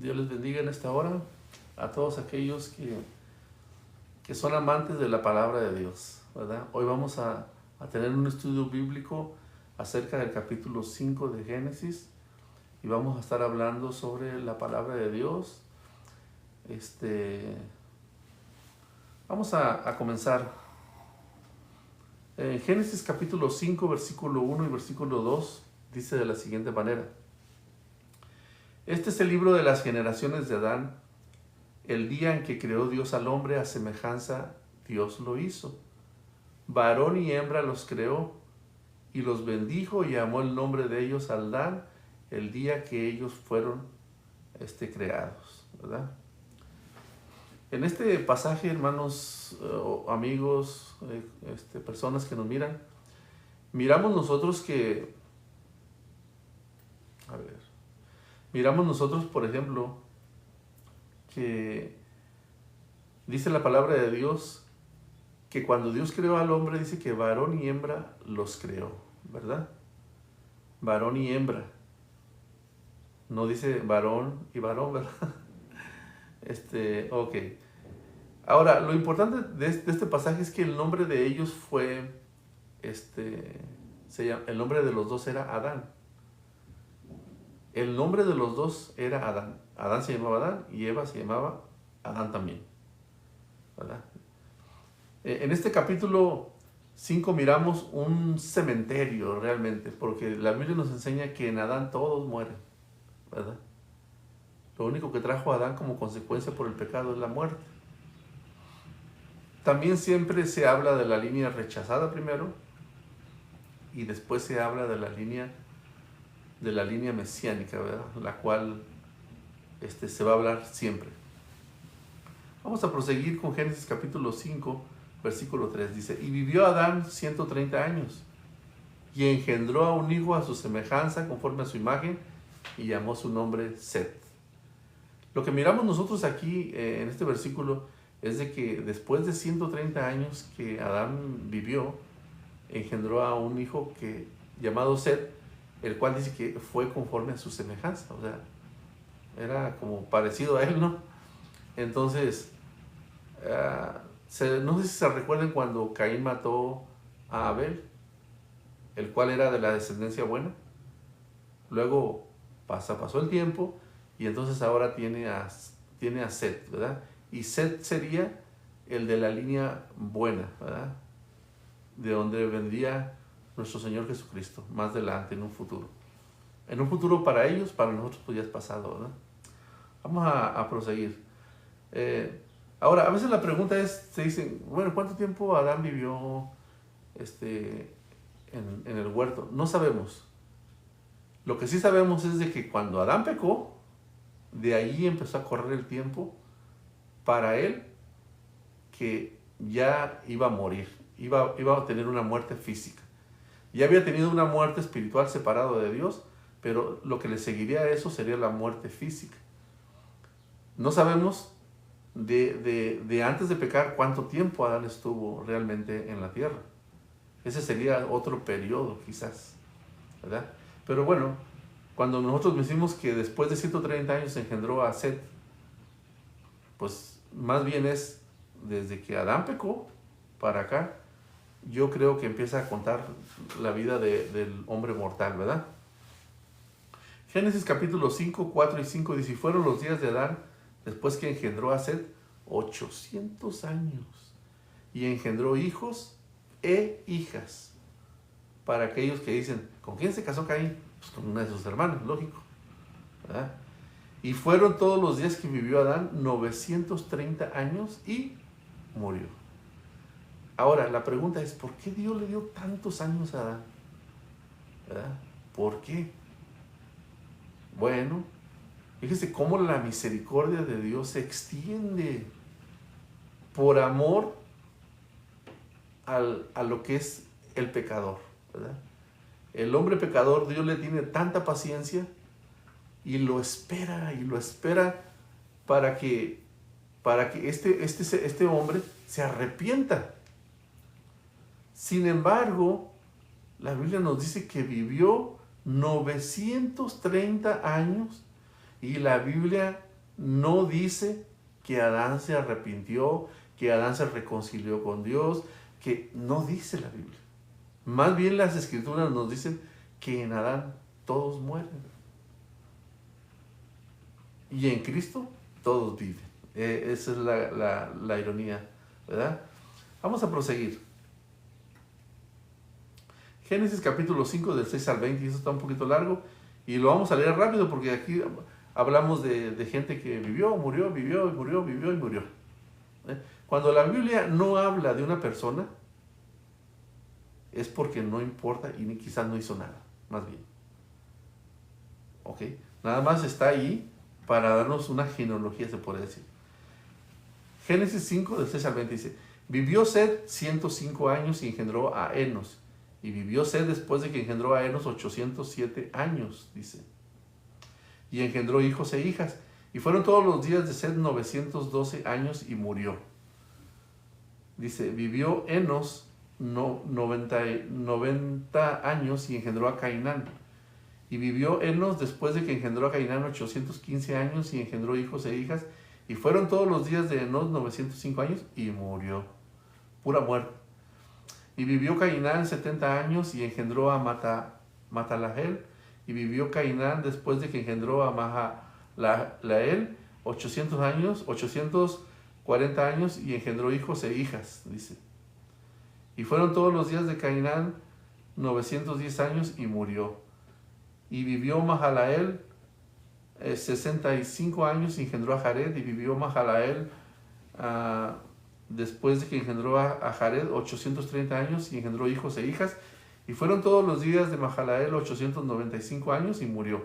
Dios les bendiga en esta hora a todos aquellos que son amantes de la palabra de Dios, ¿verdad? Hoy vamos a tener un estudio bíblico acerca del capítulo 5 de Génesis y vamos a estar hablando sobre la palabra de Dios. Vamos a comenzar. En Génesis capítulo 5, versículo 1 y versículo 2 dice de la siguiente manera: Este es el libro de las generaciones de Adán. El día en que creó Dios al hombre, a semejanza Dios lo hizo. Varón y hembra los creó, y los bendijo y amó el nombre de ellos al Adán el día que ellos fueron creados, ¿verdad? En este pasaje, hermanos, amigos, personas que nos miran, miramos nosotros, por ejemplo, que dice la palabra de Dios que cuando Dios creó al hombre, dice que varón y hembra los creó, ¿verdad? Varón y hembra. No dice varón y varón, ¿verdad? Ok. Ahora, lo importante de este pasaje es que el nombre de ellos fue, el nombre de los dos era Adán. El nombre de los dos era Adán. Adán se llamaba Adán y Eva se llamaba Adán también, ¿verdad? En este capítulo 5 miramos un cementerio realmente, porque la Biblia nos enseña que en Adán todos mueren, ¿verdad? Lo único que trajo a Adán como consecuencia por el pecado es la muerte. También siempre se habla de la línea rechazada primero y después se habla de la línea mesiánica, ¿verdad? La cual se va a hablar siempre. Vamos a proseguir con Génesis capítulo 5, versículo 3. Dice: Y vivió Adán 130 años y engendró a un hijo a su semejanza, conforme a su imagen, y llamó su nombre Set. Lo que miramos nosotros aquí en este versículo es de que después de 130 años que Adán vivió, engendró a un hijo llamado Set, el cual dice que fue conforme a su semejanza, o sea, era como parecido a él, ¿no? Entonces, no sé si se recuerdan cuando Caín mató a Abel, el cual era de la descendencia buena. Luego pasó el tiempo y entonces ahora tiene a Set, ¿verdad? Y Set sería el de la línea buena, ¿verdad? De donde vendría nuestro Señor Jesucristo, más adelante, en un futuro. En un futuro para ellos, para nosotros pues ya es pasado, ¿verdad? Vamos a proseguir. Ahora, a veces la pregunta es, se dicen, bueno, ¿cuánto tiempo Adán vivió en el huerto? No sabemos. Lo que sí sabemos es de que cuando Adán pecó, de ahí empezó a correr el tiempo para él, que ya iba a morir, iba a tener una muerte física. Ya había tenido una muerte espiritual separado de Dios, pero lo que le seguiría a eso sería la muerte física. No sabemos de antes de pecar cuánto tiempo Adán estuvo realmente en la tierra. Ese sería otro periodo quizás, ¿verdad? Pero bueno, cuando nosotros decimos que después de 130 años engendró a Set, pues más bien es desde que Adán pecó para acá. Yo creo que empieza a contar la vida del hombre mortal, ¿verdad? Génesis capítulo 5, 4 y 5 dice: Y fueron los días de Adán después que engendró a Set 800 años, y engendró hijos e hijas. Para aquellos que dicen, ¿con quién se casó Caín? Pues con una de sus hermanas, lógico, ¿verdad? Y fueron todos los días que vivió Adán 930 años y murió. Ahora, la pregunta es, ¿por qué Dios le dio tantos años a Adán? ¿Verdad? ¿Por qué? Bueno, fíjese cómo la misericordia de Dios se extiende por amor a lo que es el pecador, ¿verdad? El hombre pecador, Dios le tiene tanta paciencia y lo espera para que este hombre se arrepienta. Sin embargo, la Biblia nos dice que vivió 930 años y la Biblia no dice que Adán se arrepintió, que Adán se reconcilió con Dios, que no dice la Biblia. Más bien las Escrituras nos dicen que en Adán todos mueren. Y en Cristo todos viven. Esa es la ironía, ¿verdad? Vamos a proseguir. Génesis capítulo 5 del 6 al 20, y eso está un poquito largo, y lo vamos a leer rápido porque aquí hablamos de gente que vivió, murió, vivió y murió, vivió y murió. Cuando la Biblia no habla de una persona, es porque no importa y ni quizás no hizo nada, más bien. ¿Ok? Nada más está ahí para darnos una genealogía, se puede decir. Génesis 5 del 6 al 20 dice, vivió Set 105 años y engendró a Enos. Y vivió Set después de que engendró a Enos 807 años, dice. Y engendró hijos e hijas. Y fueron todos los días de Set 912 años y murió. Dice, vivió Enos 90 años y engendró a Cainán. Y vivió Enos después de que engendró a Cainán 815 años y engendró hijos e hijas. Y fueron todos los días de Enos 905 años y murió. Pura muerte. Y vivió Cainán 70 años y engendró a Matalahel. Y vivió Cainán después de que engendró a Mahalael 840 años y engendró hijos e hijas, dice. Y fueron todos los días de Cainán 910 años y murió. Y vivió Mahalael 65 años y engendró a Jared. Y vivió Mahalael después de que engendró a Jared 830 años y engendró hijos e hijas. Y fueron todos los días de Mahalael 895 años y murió.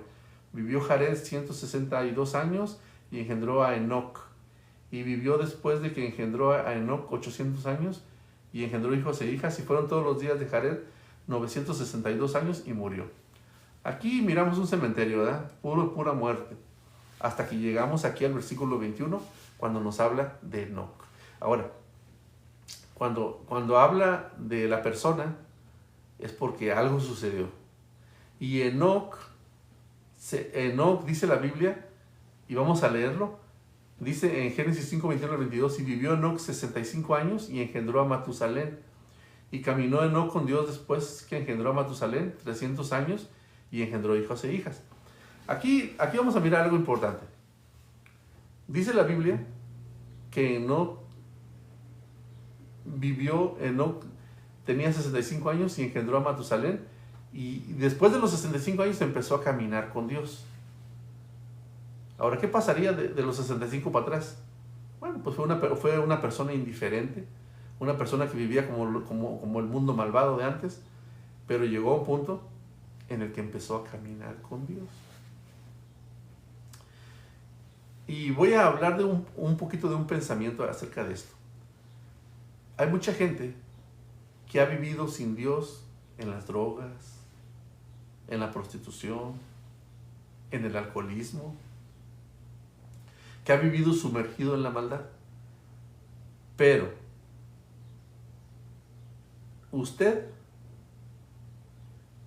Vivió Jared 162 años y engendró a Enoc. Y vivió después de que engendró a Enoc 800 años y engendró hijos e hijas. Y fueron todos los días de Jared 962 años y murió. Aquí miramos un cementerio, ¿verdad? Pura muerte. Hasta que llegamos aquí al versículo 21, cuando nos habla de Enoc. Ahora, cuando habla de la persona, es porque algo sucedió. Y Enoc dice la Biblia, y vamos a leerlo, dice en Génesis 5, 21 al 22, y vivió Enoc 65 años y engendró a Matusalén. Y caminó Enoc con Dios después que engendró a Matusalén 300 años y engendró hijos e hijas. Aquí vamos a mirar algo importante. Dice la Biblia que Enoc tenía 65 años y engendró a Matusalén, y después de los 65 años empezó a caminar con Dios. Ahora, ¿qué pasaría de los 65 para atrás? Bueno, pues fue una persona indiferente, una persona que vivía como el mundo malvado de antes, pero llegó a un punto en el que empezó a caminar con Dios. Y voy a hablar de un poquito de un pensamiento acerca de esto. Hay mucha gente que ha vivido sin Dios en las drogas, en la prostitución, en el alcoholismo, que ha vivido sumergido en la maldad. Pero usted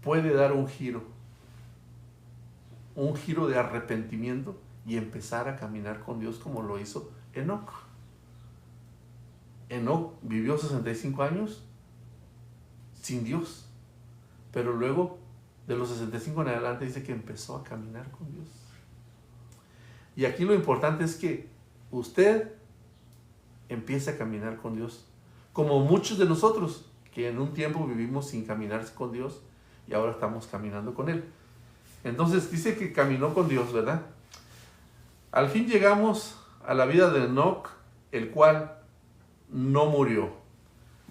puede dar un giro de arrepentimiento y empezar a caminar con Dios como lo hizo Enoc. Enoc vivió 65 años sin Dios, pero luego de los 65 en adelante dice que empezó a caminar con Dios. Y aquí lo importante es que usted empiece a caminar con Dios, como muchos de nosotros que en un tiempo vivimos sin caminar con Dios y ahora estamos caminando con Él. Entonces dice que caminó con Dios, ¿verdad? Al fin llegamos a la vida de Enoc, el cual no murió,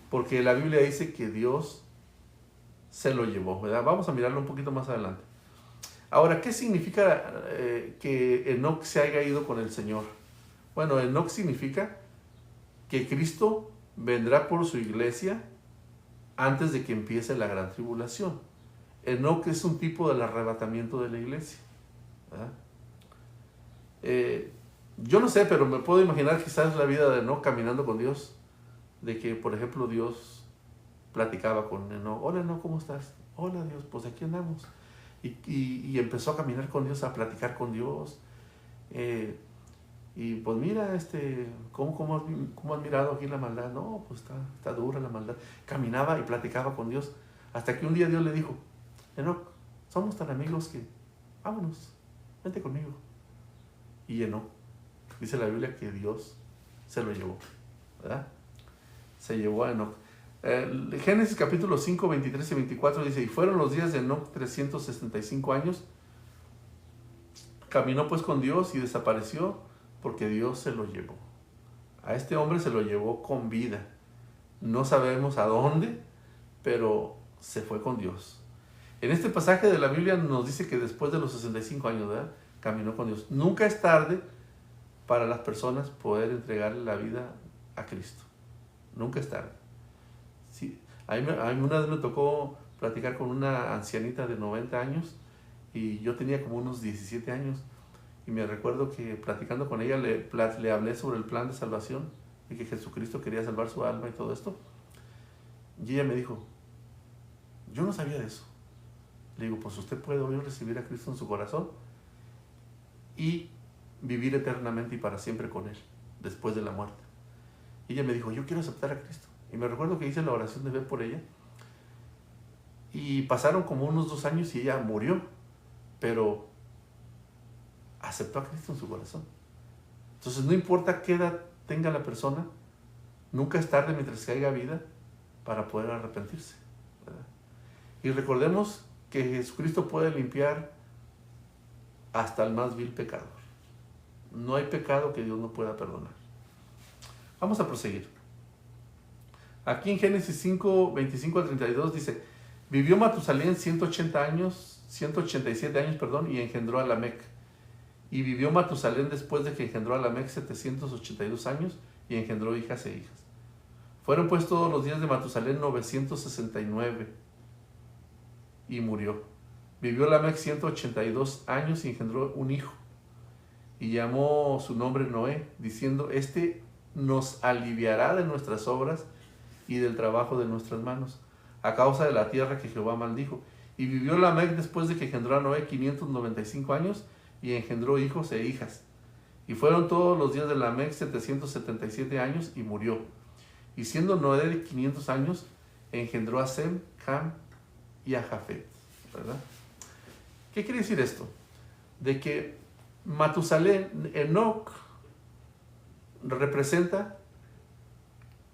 porque la Biblia dice que Dios se lo llevó, ¿verdad? Vamos a mirarlo un poquito más adelante. Ahora, ¿qué significa que Enoc se haya ido con el Señor? Bueno, Enoc significa que Cristo vendrá por su iglesia antes de que empiece la gran tribulación. Enoc es un tipo del arrebatamiento de la iglesia, ¿verdad? Yo no sé, pero me puedo imaginar quizás la vida de Enoc caminando con Dios, de que, por ejemplo, Dios platicaba con Enoc. Hola, Enoc, ¿cómo estás? Hola, Dios, pues aquí andamos. Y empezó a caminar con Dios, a platicar con Dios. Y pues mira, ¿cómo has mirado aquí la maldad? No, pues está dura la maldad. Caminaba y platicaba con Dios. Hasta que un día Dios le dijo, Enoc, somos tan amigos que, vámonos, vente conmigo. Y Enoc, dice la Biblia que Dios se lo llevó, ¿verdad? Se llevó a Enoc. Génesis capítulo 5, 23 y 24 dice, y fueron los días de Enoc 365 años. Caminó pues con Dios y desapareció porque Dios se lo llevó. A este hombre se lo llevó con vida. No sabemos a dónde, pero se fue con Dios. En este pasaje de la Biblia nos dice que después de los 65 años, ¿verdad?, caminó con Dios. Nunca es tarde para las personas poder entregarle la vida a Cristo. Nunca es tarde. Sí, a mí una vez me tocó platicar con una ancianita de 90 años y yo tenía como unos 17 años y me recuerdo que platicando con ella le hablé sobre el plan de salvación y que Jesucristo quería salvar su alma y todo esto. Y ella me dijo, yo no sabía de eso. Le digo, pues usted puede hoy recibir a Cristo en su corazón y vivir eternamente y para siempre con Él, después de la muerte. Y ella me dijo, yo quiero aceptar a Cristo. Y me recuerdo que hice la oración de fe por ella. Y pasaron como unos 2 años y ella murió, pero aceptó a Cristo en su corazón. Entonces no importa qué edad tenga la persona, nunca es tarde mientras que haya vida para poder arrepentirse, ¿verdad? Y recordemos que Jesucristo puede limpiar hasta el más vil pecador. No hay pecado que Dios no pueda perdonar. Vamos a proseguir. Aquí en Génesis 5, 25 al 32 dice, vivió Matusalén 187 años, y engendró a Lamec. Y vivió Matusalén después de que engendró a Lamec 782 años y engendró hijas e hijas. Fueron pues todos los días de Matusalén 969 y murió. Vivió Lamec 182 años y engendró un hijo. Y llamó su nombre Noé, diciendo, este nos aliviará de nuestras obras y del trabajo de nuestras manos, a causa de la tierra que Jehová maldijo. Y vivió Lamec después de que engendró a Noé 595 años y engendró hijos e hijas. Y fueron todos los días de Lamec 777 años y murió. Y siendo Noé de 500 años, engendró a Sem, Cam y a Jafet, ¿verdad? ¿Qué quiere decir esto? De que Matusalén, Enoc, representa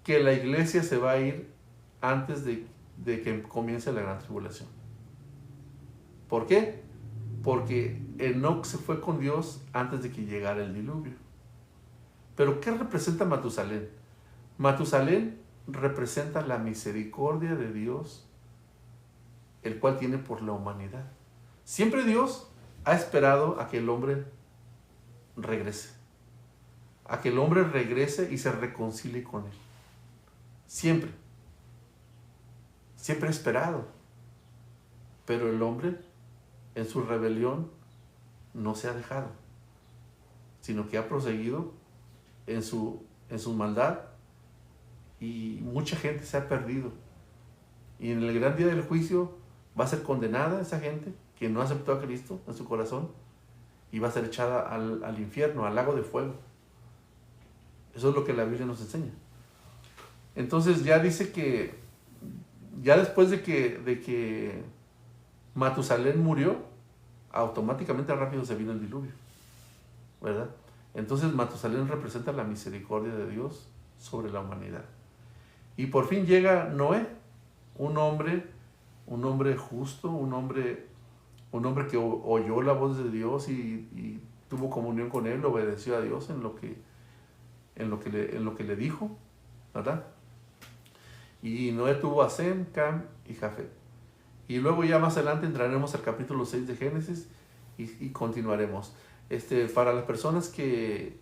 que la iglesia se va a ir antes de que comience la gran tribulación. ¿Por qué? Porque Enoc se fue con Dios antes de que llegara el diluvio. ¿Pero qué representa Matusalén? Matusalén representa la misericordia de Dios, el cual tiene por la humanidad. Siempre Dios ha esperado a que el hombre regrese. A que el hombre regrese y se reconcilie con Él. Siempre. Siempre ha esperado. Pero el hombre, en su rebelión, no se ha dejado, sino que ha proseguido en su maldad y mucha gente se ha perdido. Y en el gran día del juicio va a ser condenada esa gente que no aceptó a Cristo en su corazón y va a ser echada al infierno, al lago de fuego. Eso es lo que la Biblia nos enseña. Entonces ya dice que ya después de que Matusalén murió, automáticamente rápido se vino el diluvio, ¿verdad? Entonces Matusalén representa la misericordia de Dios sobre la humanidad. Y por fin llega Noé, un hombre justo, un hombre que oyó la voz de Dios y tuvo comunión con Él, obedeció a Dios en lo que le dijo, ¿verdad? Y Noé tuvo a Sem, Cam y Jafet. Y luego ya más adelante entraremos al capítulo 6 de Génesis y continuaremos. Para las personas que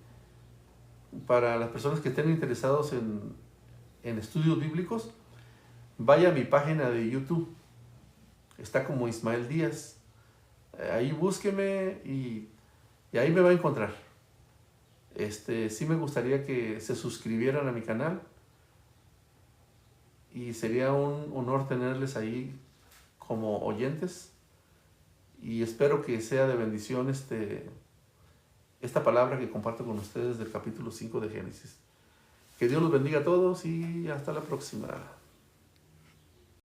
estén interesados en estudios bíblicos, vaya a mi página de YouTube. Está como Ismael Díaz. Ahí búsqueme y ahí me va a encontrar. Sí me gustaría que se suscribieran a mi canal y sería un honor tenerles ahí como oyentes y espero que sea de bendición esta palabra que comparto con ustedes del capítulo 5 de Génesis. Que Dios los bendiga a todos y hasta la próxima.